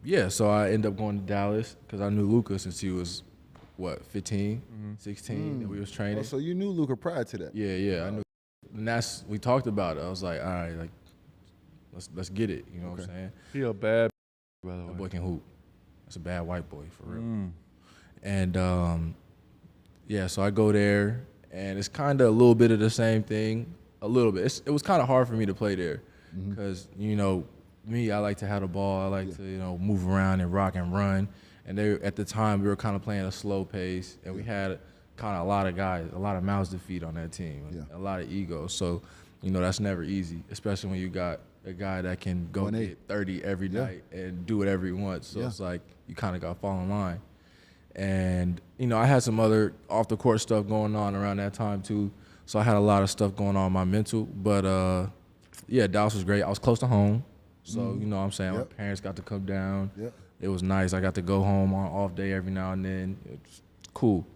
Yeah, so I ended up going to Dallas because I knew Luka since he was, 15, 16, and we was training. Oh, so you knew Luka prior to that? Yeah, I knew. And we talked about it. I was like, all right, like, let's get it. You know what I'm saying? He a bad by the way. That boy can hoop. That's a bad white boy for real. And yeah, so I go there, and it's kind of a little bit of the same thing. A little bit. It was kind of hard for me to play there because me, I like to have the ball. I like to move around and rock and run. And at the time we were kind of playing a slow pace, and we had kind of a lot of guys, a lot of mouths to feed on that team, a lot of egos. So that's never easy, especially when you got a guy that can go get 30 every night and do whatever he wants. So it's like you kind of got to fall in line. And, I had some other off-the-court stuff going on around that time too. So I had a lot of stuff going on in my mental. But, yeah, Dallas was great. I was close to home. So, you know what I'm saying? My parents got to come down. It was nice. I got to go home on off day every now and then. It was cool.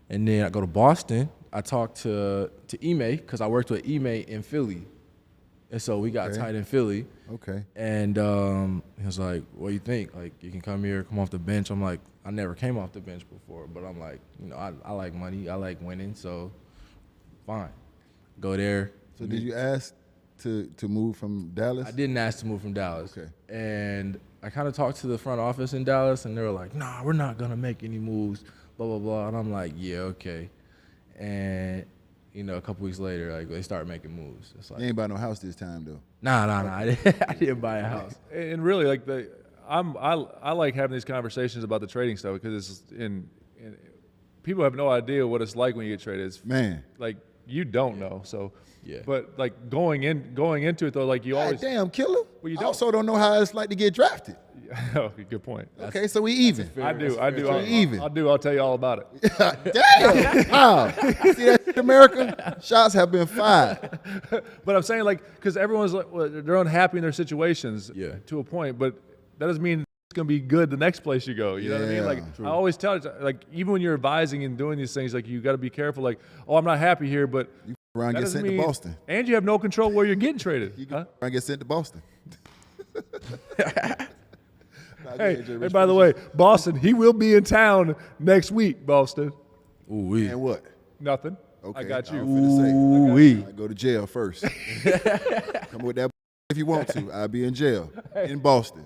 And then I go to Boston. I talked to Ime because I worked with Ime in Philly. And so we got tight in Philly. Okay. And he was like, what do you think? Like, you can come here, come off the bench. I'm like, I never came off the bench before. But I'm like, I like money. I like winning. So, fine. Go there. So did you ask to move from Dallas? I didn't ask to move from Dallas. Okay. And I kind of talked to the front office in Dallas, and they were like, nah, we're not going to make any moves, blah, blah, blah. And I'm like, yeah, okay. And a couple weeks later, like they start making moves. It's like, You ain't buy no house this time though. Nah. I didn't buy a house. And really, like I like having these conversations about the trading stuff because it's people have no idea what it's like when you get traded. It's, like you don't know. So but like going into it though, like you always damn killer. Well, you I also don't know how it's like to get drafted. Oh, good point. Okay, so we even. I do. Even. I'll tell you all about it. Damn. Wow. See that shit, America? Shots have been fired. But I'm saying like because everyone's like they're unhappy in their situations to a point, but that doesn't mean it's gonna be good the next place you go. You know what I mean? Like I always tell like even when you're advising and doing these things, like you got to be careful. Like I'm not happy here, but you around get sent to Boston, and you have no control where you're getting traded. You around get sent to Boston. Hey, by the way, Boston, he will be in town next week, Boston. Ooh-wee. And what? Nothing. Okay. I got you. Ooh-wee. I go to jail first. Come with that if you want to. I'll be in jail in Boston.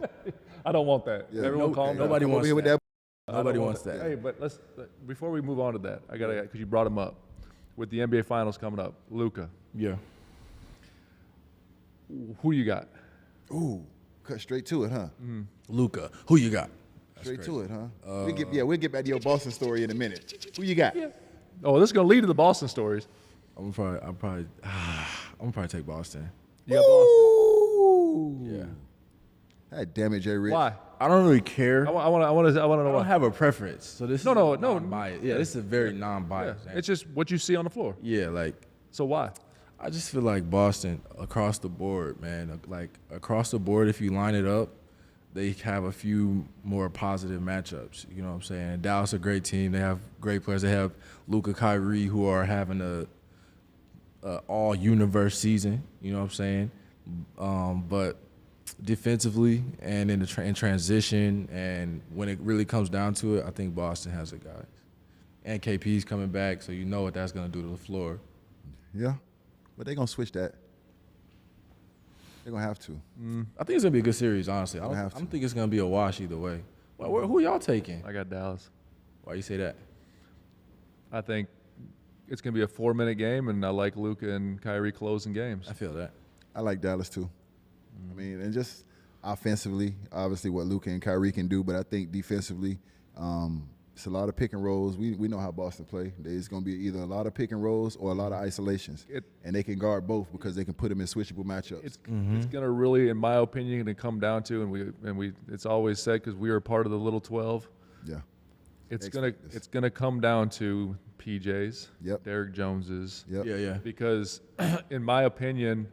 I don't want that. Yeah. Everyone calm down. Nobody wants with that. that. Nobody wants that. Hey, but before we move on to that, I got because you brought him up with the NBA Finals coming up. Luka. Yeah. Who you got? Ooh, cut straight to it, huh? Luka. Who you got? Straight to it, huh? We'll get back to your Boston story in a minute. Who you got? Oh, this is gonna lead to the Boston stories. I'm probably take Boston. You got Boston. Ooh. Yeah. God damn it, Jay Rich. Why? I don't really care. I want to know I don't why. have a preference. So this No. non-biased. Yeah, this is a very Yeah. non-biased. It's just what you see on the floor. Yeah, like So why? I just feel like Boston across the board, man. Like across the board, if you line it up, they have a few more positive matchups. You know what I'm saying? Dallas a great team. They have great players. They have Luka, Kyrie, who are having a all-universe season. You know what I'm saying? But defensively and in transition and when it really comes down to it, I think Boston has the guys. And KP's coming back, so you know what that's going to do to the floor. Yeah, but they're going to switch that. They're going to have to. I think it's going to be a good series, honestly. I have don't to. think it's going to be a wash either way. Who y'all taking? I got Dallas. Why you say that? I think it's going to be a 4-minute game, and I like Luka and Kyrie closing games. I feel that. I like Dallas too. I mean, and just offensively, obviously what Luka and Kyrie can do, but I think defensively, it's a lot of pick and rolls. We know how Boston play. There's going to be either a lot of pick and rolls or a lot of isolations, and they can guard both because they can put them in switchable matchups. It's going to really, in my opinion, to come down to, and we it's always said because we are part of the Little 12. Yeah. It's gonna come down to PJs, Yep. Derrick Joneses. Yep. Yeah. Because, in my opinion,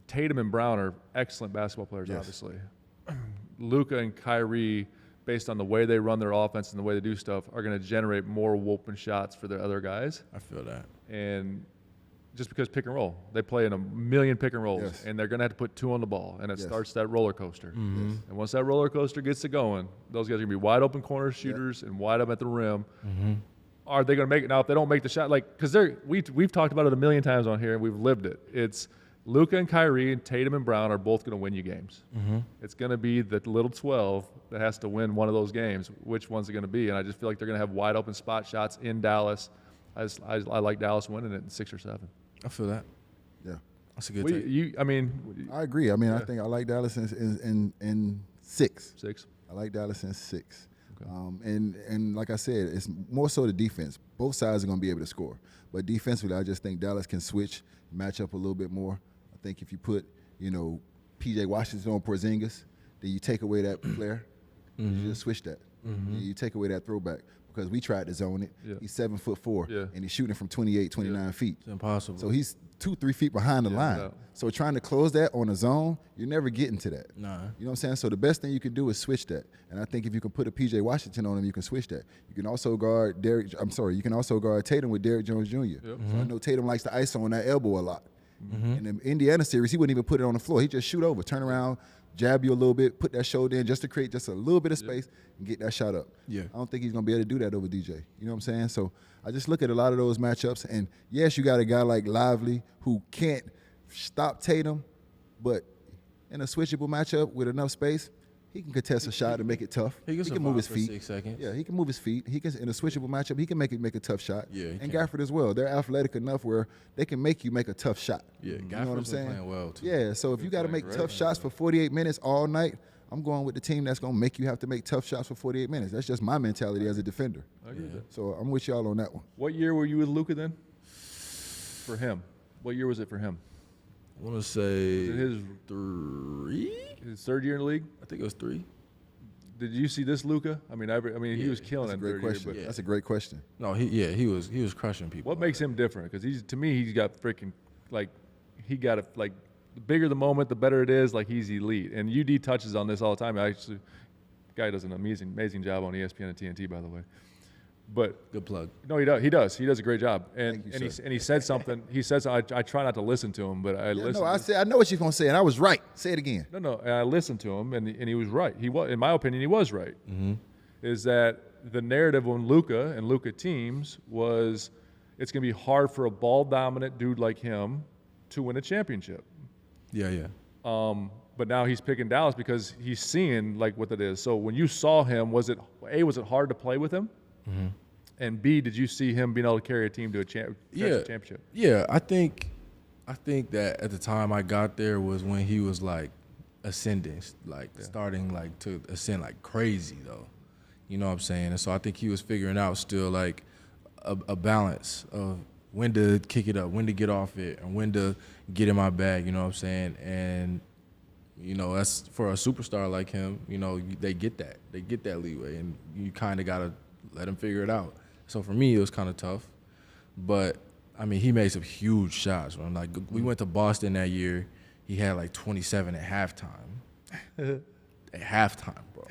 Tatum and Brown are excellent basketball players, Yes. obviously. Luka and Kyrie, based on the way they run their offense and the way they do stuff, are going to generate more open shots for the other guys. I feel that. And just because pick and roll. They play in a million pick and rolls, Yes. and they're going to have to put 2 on the ball, and it Yes. starts that roller coaster. Mm-hmm. And once that roller coaster gets to going, those guys are going to be wide open corner shooters and wide up at the rim. Mm-hmm. Are they going to make it? Now, if they don't make the shot, like, because we've talked about it a million times on here, and we've lived it. It's Luka and Kyrie and Tatum and Brown are both going to win you games. Mm-hmm. It's going to be the little 12 that has to win one of those games. Which one's it going to be? And I just feel like they're going to have wide open spot shots in Dallas. I like Dallas winning it in 6 or 7. I feel that. Yeah. That's a good take. I agree. I mean, I think I like Dallas in 6. 6. I like Dallas in 6. Okay. And like I said, it's more so the defense. Both sides are going to be able to score. But defensively, I just think Dallas can switch, match up a little bit more. I think if you put, P.J. Washington on Porzingis, then you take away that player. Mm-hmm. You just switch that. Mm-hmm. You take away that throwback. Because we tried to zone it. Yeah. He's 7'4", Yeah. and he's shooting from 28, 29 feet. It's impossible. So he's 2-3 feet behind the line. no. So trying to close that on a zone, you're never getting to that. Nah. You know what I'm saying? So the best thing you can do is switch that. And I think if you can put a P.J. Washington on him, you can switch that. You can also guard you can also guard Tatum with Derrick Jones Jr. Yep. So I know Tatum likes to ISO on that elbow a lot. In the Indiana series, he wouldn't even put it on the floor. He just shoot over, turn around, jab you a little bit, put that shoulder in just to create just a little bit of space and get that shot up. Yeah. I don't think he's going to be able to do that over DJ. You know what I'm saying? So I just look at a lot of those matchups, and yes, you got a guy like Lively who can't stop Tatum, but in a switchable matchup with enough space, he can contest a shot and make it tough. He can move his survive for feet. 6 seconds. Yeah, he can move his feet. He can in a switchable matchup. He can make a tough shot. Yeah, he and can. Gafford as well. They're athletic enough where they can make you make a tough shot. Yeah, You know what I'm Gafford's been saying? playing well, too. Yeah, so if you got to make tough shots for 48 minutes all night, I'm going with the team that's going to make you have to make tough shots for 48 minutes. That's just my mentality as a defender. I agree with that. So I'm with y'all on that one. What year were you with Luka then? For him. What year was it for him? I want to say Was it his 3? His 3rd year in the league? I think it was 3. Did you see this Luka? I mean, he Yeah, was killing That's a in great 3rd year. question. But That's a great question. No, he was crushing people. what makes him different? Because to me, he's got freaking the bigger the moment, the better it is. Like, he's elite. And UD touches on this all the time. Actually, guy does an amazing job on ESPN and TNT, by the way. But Good plug. no, he does. He does a great job. And Thank you, sir. he said something. He said something. I try not to listen to him, but I Yeah, listen. I know what you're going to say, and I was right. Say it again. No. And I listened to him, and he was right. He was, in my opinion, he was right. Mm-hmm. Is that the narrative on Luka and Luka teams was it's going to be hard for a ball dominant dude like him to win a championship. Yeah. But now he's picking Dallas because he's seeing like what it is. So when you saw him, was it hard to play with him? Mm-hmm. And B, did you see him being able to carry a team to a championship? Yeah, I think that at the time I got there was when he was like ascending, starting like to ascend like crazy though. You know what I'm saying? And so I think he was figuring out still like a balance of when to kick it up, when to get off it, and when to get in my bag, you know what I'm saying? And that's for a superstar like him, they get that. They get that leeway, and you kind of got to let him figure it out. So for me, it was kind of tough. But, I mean, he made some huge shots. Bro. Like, we went to Boston that year. He had like 27 at halftime. At halftime, bro.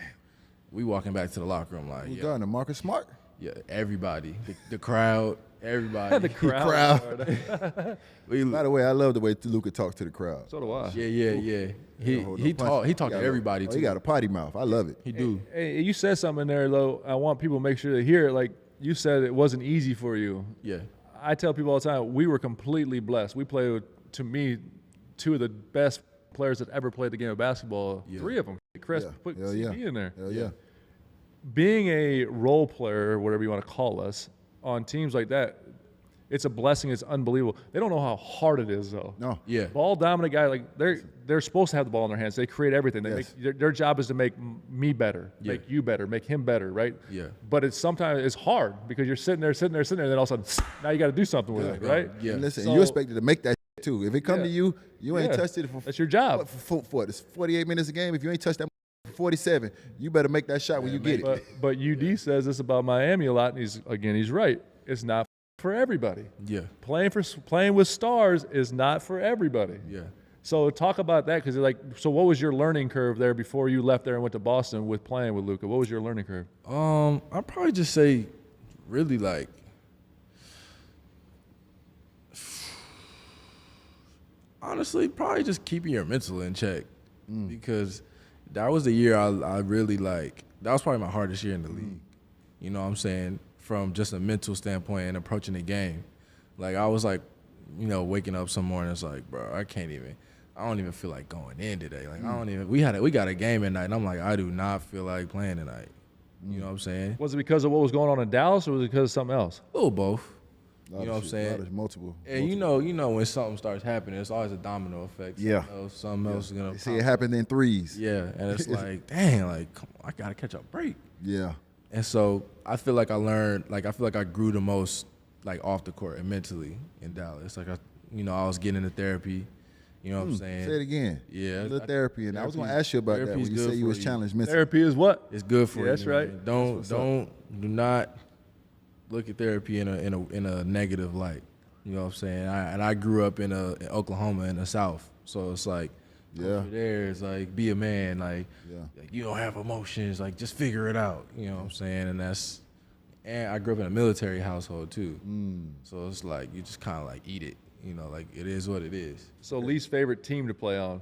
We walking back to the locker room like, Who's done? Marcus Smart? Yeah, everybody. The crowd, everybody. The crowd. By the way, I love the way Luka talks to the crowd. So do I. Yeah. He talked to everybody, too. He got a potty mouth. I love it. He do. Hey, you said something in there, though. I want people to make sure they hear it. Like, you said it wasn't easy for you. Yeah. I tell people all the time, we were completely blessed. We played with, to me, 2 of the best players that ever played the game of basketball. Yeah. 3 of them. Chris put Hell CD in there. Hell yeah. Being a role player, or whatever you want to call us, on teams like that, it's a blessing. It's unbelievable. They don't know how hard it is, though. No. Yeah. Ball dominant guy, like they're supposed to have the ball in their hands. They create everything. They Yes. make their job is to make me better, make you better, make him better, right? Yeah. But sometimes it's hard because you're sitting there, and then all of a sudden, now you got to do something with it, right? Yeah. And listen, So- you expected to make that shit too. If it come to you, you ain't Yeah. touched it for That's your job. For what? It's 48 minutes a game. If you ain't touched that for 47, you better make that shot when you get it. But UD says this about Miami a lot, and he's right. It's not for everybody. Yeah. Playing with stars is not for everybody. Yeah. So talk about that, because so what was your learning curve there before you left there and went to Boston with playing with Luka? What was your learning curve? I'd probably just say really like Honestly, probably just keeping your mental in check because that was the year I really like. That was probably my hardest year in the league. You know what I'm saying? From just a mental standpoint and approaching the game. Like, I was like, you know, waking up some mornings like, bro, I don't even feel like going in today. Like, we got a game at night, and I'm like, I do not feel like playing tonight. You know what I'm saying? Was it because of what was going on in Dallas, or was it because of something else? A little both. You know what I'm saying? Multiple. And you know when something starts happening, it's always a domino effect. Yeah. Something else is gonna. They see it happened in threes. Yeah, and it's like, dang, like come on, I gotta catch a break. Yeah. And so I feel like I learned, like I feel like I grew the most, like off the court and mentally in Dallas. Like I was getting into therapy. You know what I'm saying? Say it again. Yeah. A little therapy. And I was going to ask you about that when you say you was challenged mentally. Therapy is what? It's good for you. That's right. Man. Do not look at therapy in a negative light. You know what I'm saying? I grew up in Oklahoma in the South, so it's like, over there it's like, be a man, like you don't have emotions, like just figure it out. You know what I'm saying? And I grew up in a military household too, so it's like you just kind of like eat it. You know, like it is what it is. So least favorite team to play on?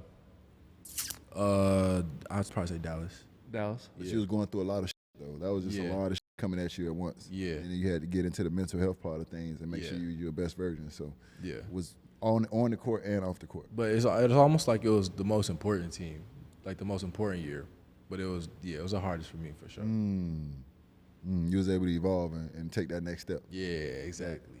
I'd probably say Dallas. Dallas. But she was going through a lot of shit, though. That was just a lot of shit coming at you at once. Yeah. And then you had to get into the mental health part of things and make sure you're your best version. So it was on the court and off the court. But it's almost like it was the most important team, like the most important year. But it was the hardest for me for sure. You was able to evolve and take that next step. Yeah, exactly.